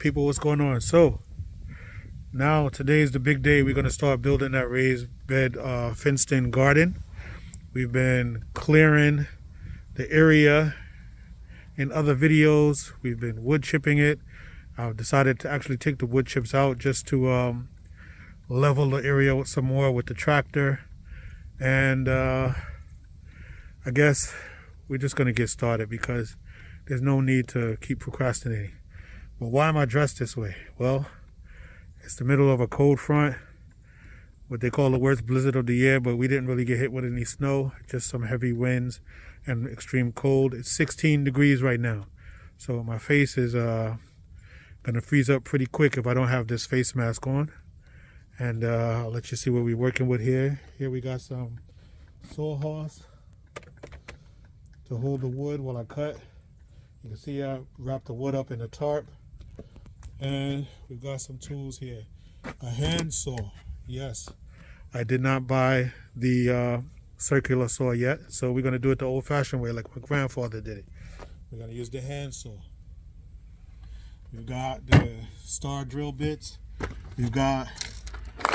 people, what's going on? So now today's the big day. We're going to start building that raised bed fenced in garden. We've been clearing the area in other videos. We've been wood chipping it. I've decided to actually take the wood chips out just to level the area some more with the tractor. And I guess we're just going to get started because there's no need to keep procrastinating. But why am I dressed this way? Well, it's the middle of a cold front, what they call the worst blizzard of the year, but we didn't really get hit with any snow, just some heavy winds and extreme cold. It's 16 degrees right now. So my face is going to freeze up pretty quick if I don't have this face mask on. And I'll let you see what we're working with here. Here we got some saw horse to hold the wood while I cut. You can see I wrapped the wood up in a tarp. And we've got some tools here. A hand saw. Yes, I did not buy the circular saw yet, so we're going to do it the old-fashioned way like my grandfather did it. We're going to use the hand saw. We've got the star drill bits. We've got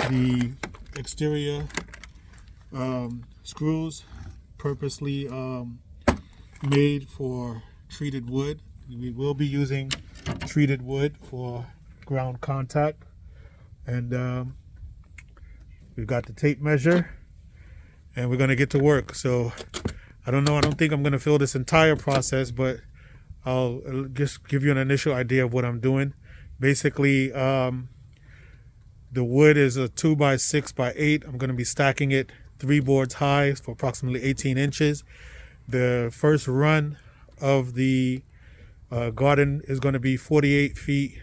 the exterior screws purposely made for treated wood. We will be using treated wood for ground contact. And we've got the tape measure, and we're going to get to work. So I don't think I'm going to film this entire process, but I'll just give you an initial idea of what I'm doing. Basically, the wood is a 2x6x8. I'm going to be stacking it 3 boards high for approximately 18 inches. The first run of the garden is going to be 48 feet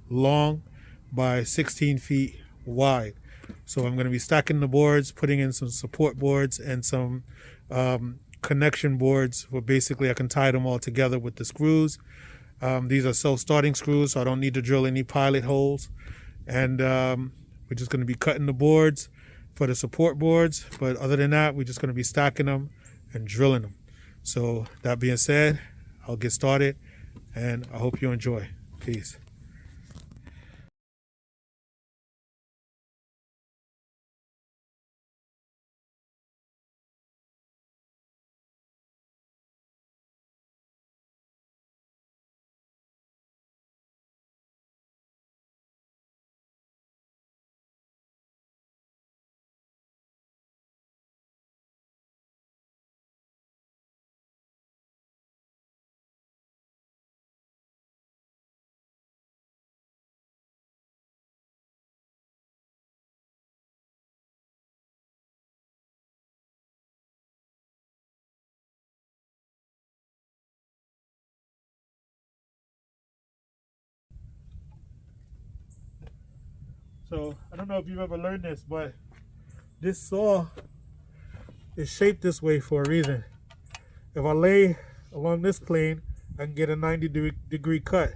long by 16 feet wide. So I'm going to be stacking the boards, putting in some support boards and some connection boards where basically I can tie them all together with the screws. These are self-starting screws, so I don't need to drill any pilot holes. And we're just going to be cutting the boards for the support boards. But other than that, we're just going to be stacking them and drilling them. So that being said, I'll get started, and I hope you enjoy. Peace. So I don't know if you've ever learned this, but this saw is shaped this way for a reason. If I lay along this plane, I can get a 90-degree cut.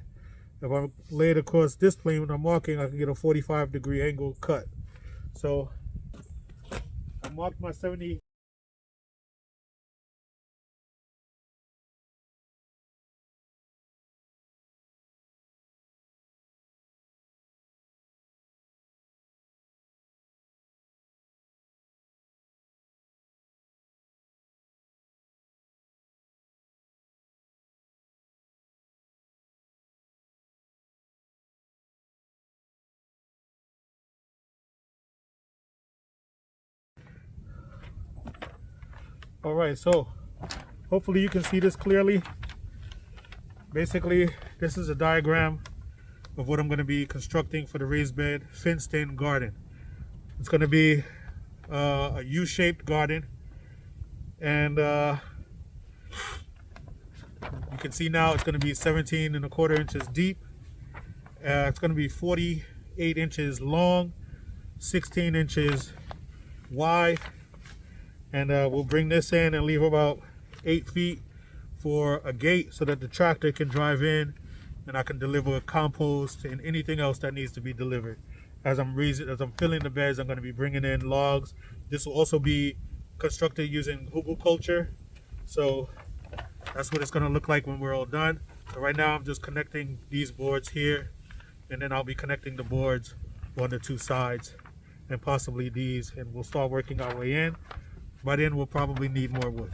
If I lay it across this plane when I'm walking, I can get a 45-degree angle cut. So I marked my 70. All right, so hopefully you can see this clearly. Basically, this is a diagram of what I'm going to be constructing for the raised bed fenced in garden. It's going to be a U-shaped garden, and you can see now it's going to be 17¼ inches deep. It's going to be 48 inches long, 16 inches wide. And we'll bring this in and leave about 8 feet for a gate so that the tractor can drive in and I can deliver compost and anything else that needs to be delivered. As I'm filling the beds, I'm going to be bringing in logs. This will also be constructed using culture. So that's what it's going to look like when we're all done. So right now I'm just connecting these boards here and then I'll be connecting the boards on the two sides and possibly these, and we'll start working our way in. By then we'll probably need more wood.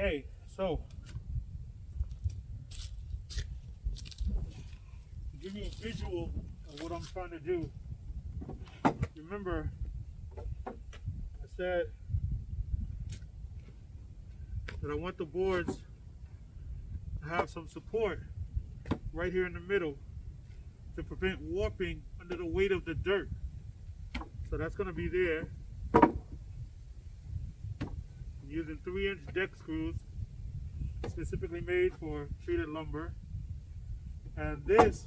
Okay, so to give you a visual of what I'm trying to do, remember I said that I want the boards to have some support right here in the middle to prevent warping under the weight of the dirt. So that's going to be there. I'm using 3-inch deck screws specifically made for treated lumber. And this,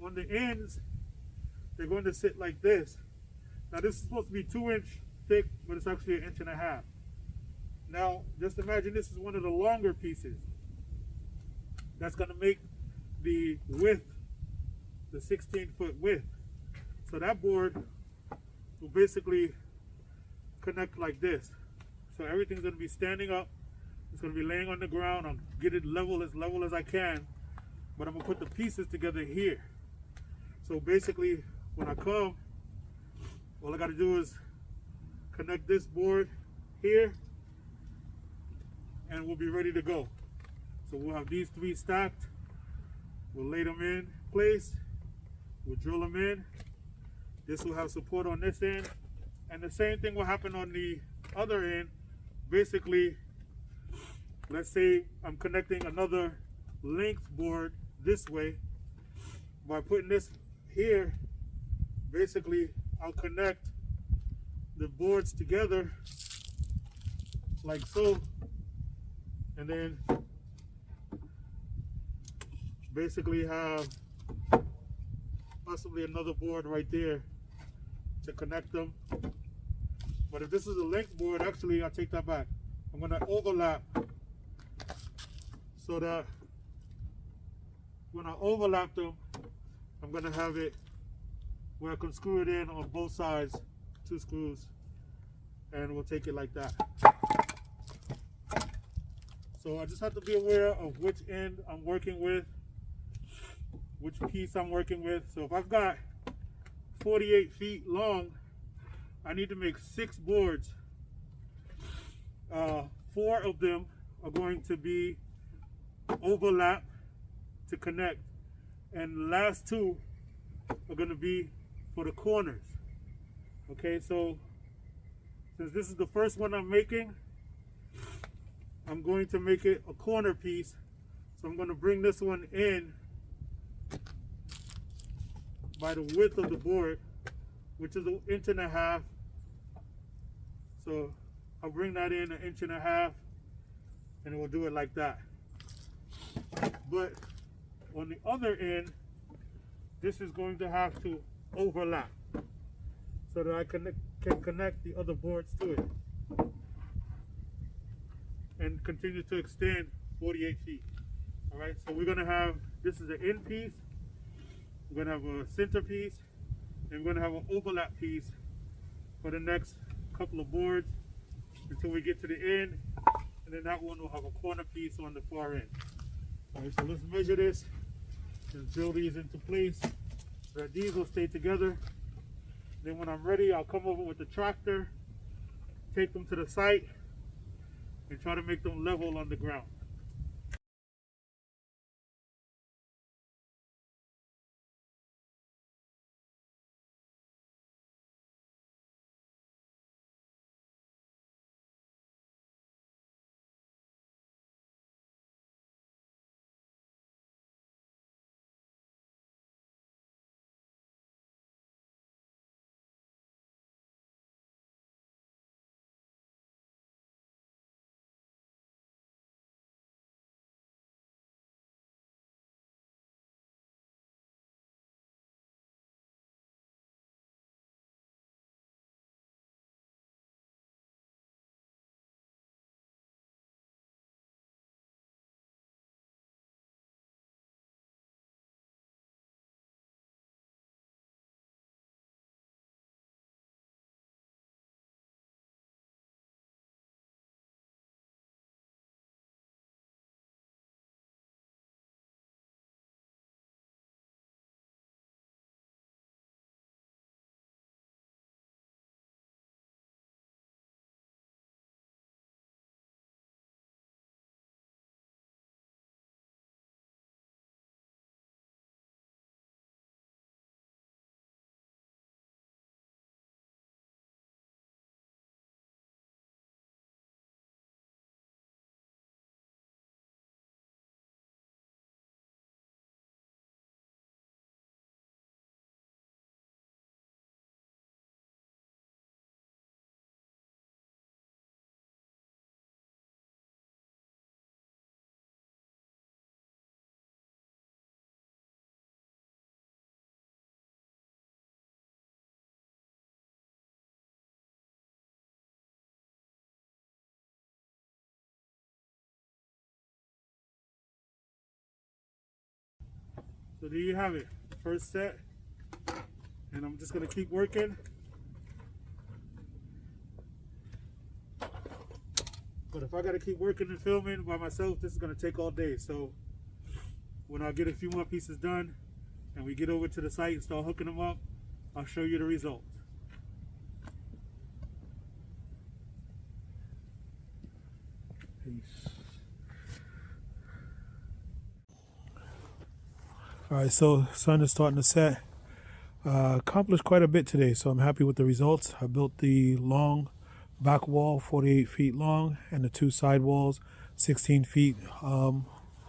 on the ends, they're going to sit like this. Now this is supposed to be 2-inch thick, but it's actually 1.5 inches. Now, just imagine this is one of the longer pieces. That's going to make the width, the 16-foot width. So that board will basically connect like this. So everything's going to be standing up. It's going to be laying on the ground. I'll get it level as I can. But I'm going to put the pieces together here. So basically, when I come, all I got to do is connect this board here, and we'll be ready to go. So we'll have these 3 stacked. We'll lay them in place. We'll drill them in. This will have support on this end. And the same thing will happen on the other end. Basically, let's say I'm connecting another length board this way. By putting this here, basically I'll connect the boards together like so, and then basically have possibly another board right there to connect them. But if this is a length board, actually I'll take that back. I'm going to overlap so that when I overlap them, I'm going to have it where I can screw it in on both sides, 2 screws, and we'll take it like that. So I just have to be aware of which end I'm working with, which piece I'm working with. So if I've got 48 feet long, I need to make 6 boards. 4 of them are going to be overlap to connect, and the last 2 are going to be for the corners. Okay, so since this is the first one I'm making, I'm going to make it a corner piece. So I'm going to bring this one in by the width of the board, which is 1.5 inches. So I'll bring that in 1.5 inches, and we'll do it like that. But on the other end, this is going to have to overlap so that I can connect the other boards to it and continue to extend 48 feet. All right, so we're going to have, this is the end piece, we're going to have a center piece, and we're going to have an overlap piece for the next couple of boards until we get to the end, and then that one will have a corner piece on the far end. All right, so let's measure this and drill these into place so that these will stay together. Then when I'm ready, I'll come over with the tractor, take them to the site, and try to make them level on the ground. So there you have it, first set. And I'm just gonna keep working. But if I gotta keep working and filming by myself, this is gonna take all day. So when I get a few more pieces done and we get over to the site and start hooking them up, I'll show you the result. Peace. All right, so sun is starting to set. Accomplished quite a bit today, so I'm happy with the results. I built the long back wall, 48 feet long, and the two side walls, 16 feet for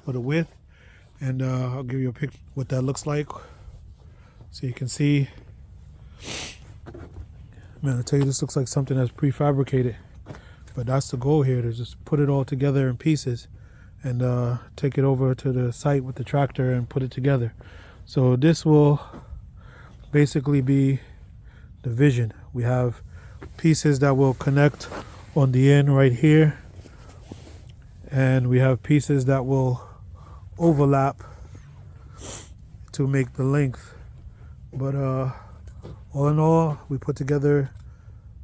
the width. And I'll give you a pic what that looks like, so you can see. Man, I tell you, this looks like something that's prefabricated, but that's the goal here, to just put it all together in pieces and take it over to the site with the tractor and put it together. So this will basically be the vision. We have pieces that will connect on the end right here, and we have pieces that will overlap to make the length. But all in all, we put together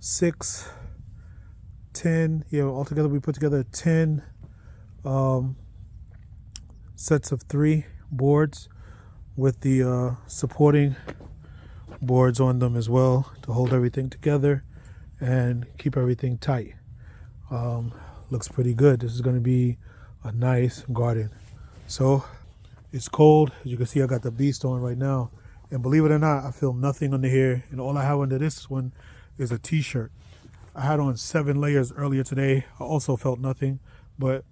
6, 10, yeah, altogether we put together 10 sets of 3 boards with the supporting boards on them as well to hold everything together and keep everything tight. Looks pretty good. This is going to be a nice garden. So it's cold. As you can see, I got the beast on right now, and believe it or not, I feel nothing under here, and all I have under this one is a t-shirt. I had on 7 layers earlier today. I also felt nothing, but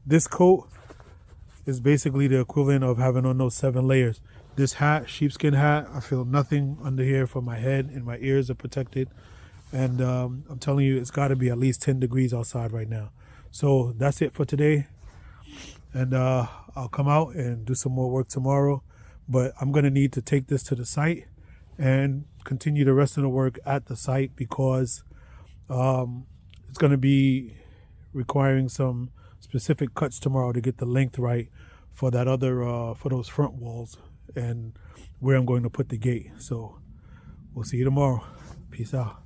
this coat is basically the equivalent of having on those 7 layers. This hat, sheepskin hat, I feel nothing under here for my head, and my ears are protected. And I'm telling you, it's got to be at least 10 degrees outside right now. So that's it for today. And I'll come out and do some more work tomorrow. But I'm going to need to take this to the site and continue the rest of the work at the site, because it's going to be requiring some specific cuts tomorrow to get the length right for that other, for those front walls and where I'm going to put the gate. So we'll see you tomorrow. Peace out.